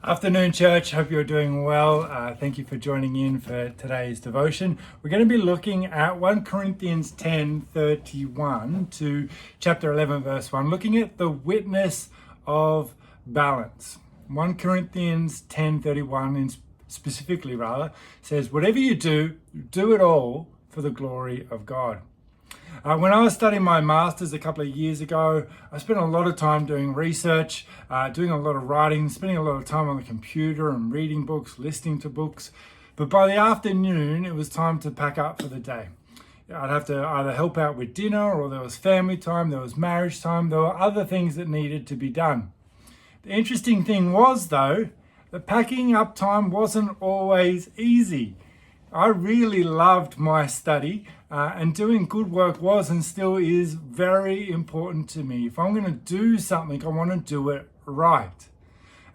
Afternoon, church. Hope you're doing well. Thank you for joining in for today's devotion. We're going to be looking at 1 Corinthians 10:31 to chapter 11, verse 1, looking at the witness of balance. 1 Corinthians 10:31 specifically says, whatever you do, do it all for the glory of God. When I was studying my master's a couple of years ago, I spent a lot of time doing research, doing a lot of writing, spending a lot of time on the computer and reading books, listening to books. But by the afternoon, it was time to pack up for the day. I'd have to either help out with dinner, or there was family time, there was marriage time, there were other things that needed to be done. The interesting thing was, though, the packing up time wasn't always easy. I really loved my study, and doing good work was and still is very important to me. If I'm going to do something, I want to do it right.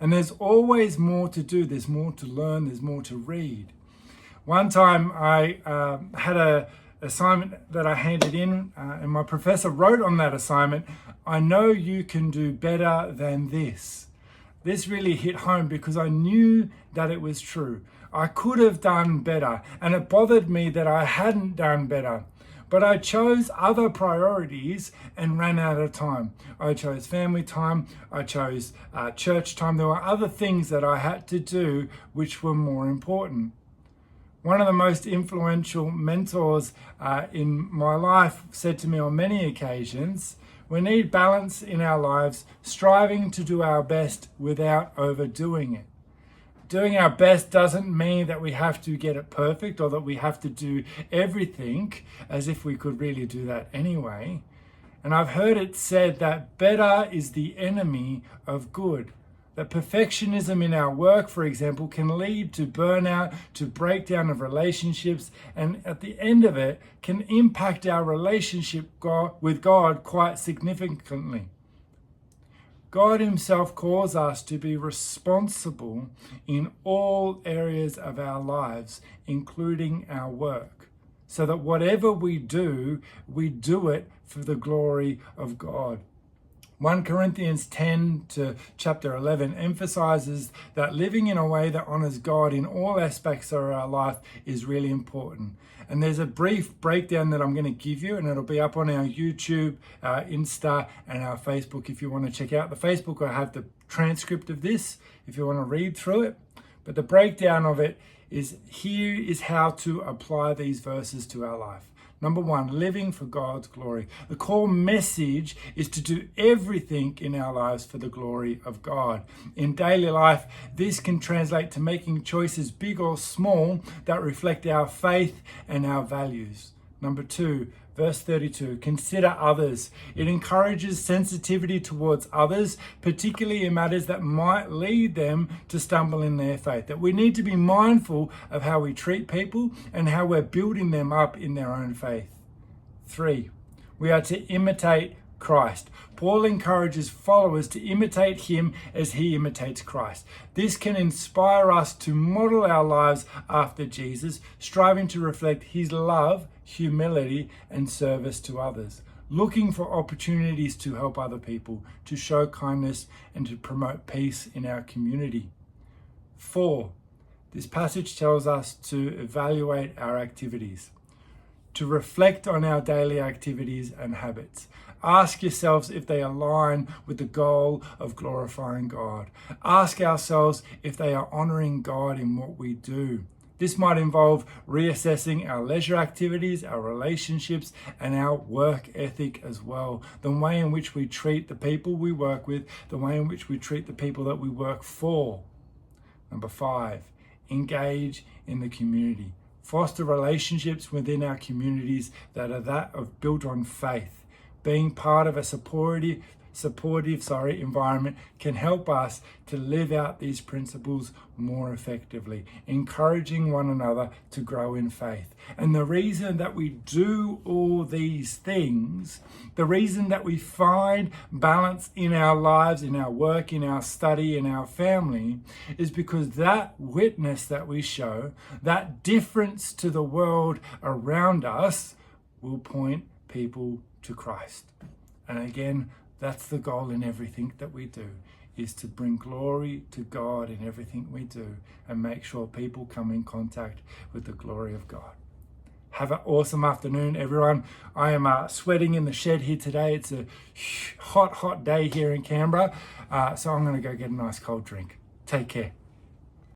And there's always more to do. There's more to learn. There's more to read. One time I had an assignment that I handed in, and my professor wrote on that assignment, "I know you can do better than this." This really hit home because I knew that it was true. I could have done better, and it bothered me that I hadn't done better. But I chose other priorities and ran out of time. I chose family time, I chose church time. There were other things that I had to do which were more important. One of the most influential mentors in my life said to me on many occasions, we need balance in our lives, striving to do our best without overdoing it. Doing our best doesn't mean that we have to get it perfect or that we have to do everything as if we could really do that anyway. And I've heard it said that better is the enemy of good. That perfectionism in our work, for example, can lead to burnout, to breakdown of relationships, and at the end of it can impact our relationship with God quite significantly. God himself calls us to be responsible in all areas of our lives, including our work, so that whatever we do it for the glory of God. 1 Corinthians 10 to chapter 11 emphasizes that living in a way that honors God in all aspects of our life is really important. And there's a brief breakdown that I'm going to give you, and it'll be up on our YouTube, our Insta, and our Facebook if you want to check out. The Facebook will have the transcript of this if you want to read through it. But the breakdown of it is, here is how to apply these verses to our life. Number 1, living for God's glory. The core message is to do everything in our lives for the glory of God. In daily life, this can translate to making choices, big or small, that reflect our faith and our values. Number 2, verse 32, consider others. It encourages sensitivity towards others, particularly in matters that might lead them to stumble in their faith. That we need to be mindful of how we treat people and how we're building them up in their own faith. 3, we are to imitate Christ. Paul encourages followers to imitate him as he imitates Christ. This can inspire us to model our lives after Jesus, striving to reflect his love, humility, and service to others, looking for opportunities to help other people, to show kindness, and to promote peace in our community. 4, this passage tells us to evaluate our activities, to reflect on our daily activities and habits. Ask yourselves if they align with the goal of glorifying God. Ask ourselves if they are honoring God in what we do. This might involve reassessing our leisure activities, our relationships, and our work ethic as well. The way in which we treat the people we work with, the way in which we treat the people that we work for. Number 5, engage in the community. Foster relationships within our communities that are built on faith. Being part of a supportive environment can help us to live out these principles more effectively, encouraging one another to grow in faith. And the reason that we do all these things, the reason that we find balance in our lives, in our work, in our study, in our family, is because that witness that we show, that difference to the world around us, will point people to Christ. And again, that's the goal in everything that we do, is to bring glory to God in everything we do and make sure people come in contact with the glory of God. Have an awesome afternoon, everyone. I am sweating in the shed here today. It's a hot day here in Canberra. So I'm going to go get a nice cold drink. Take care.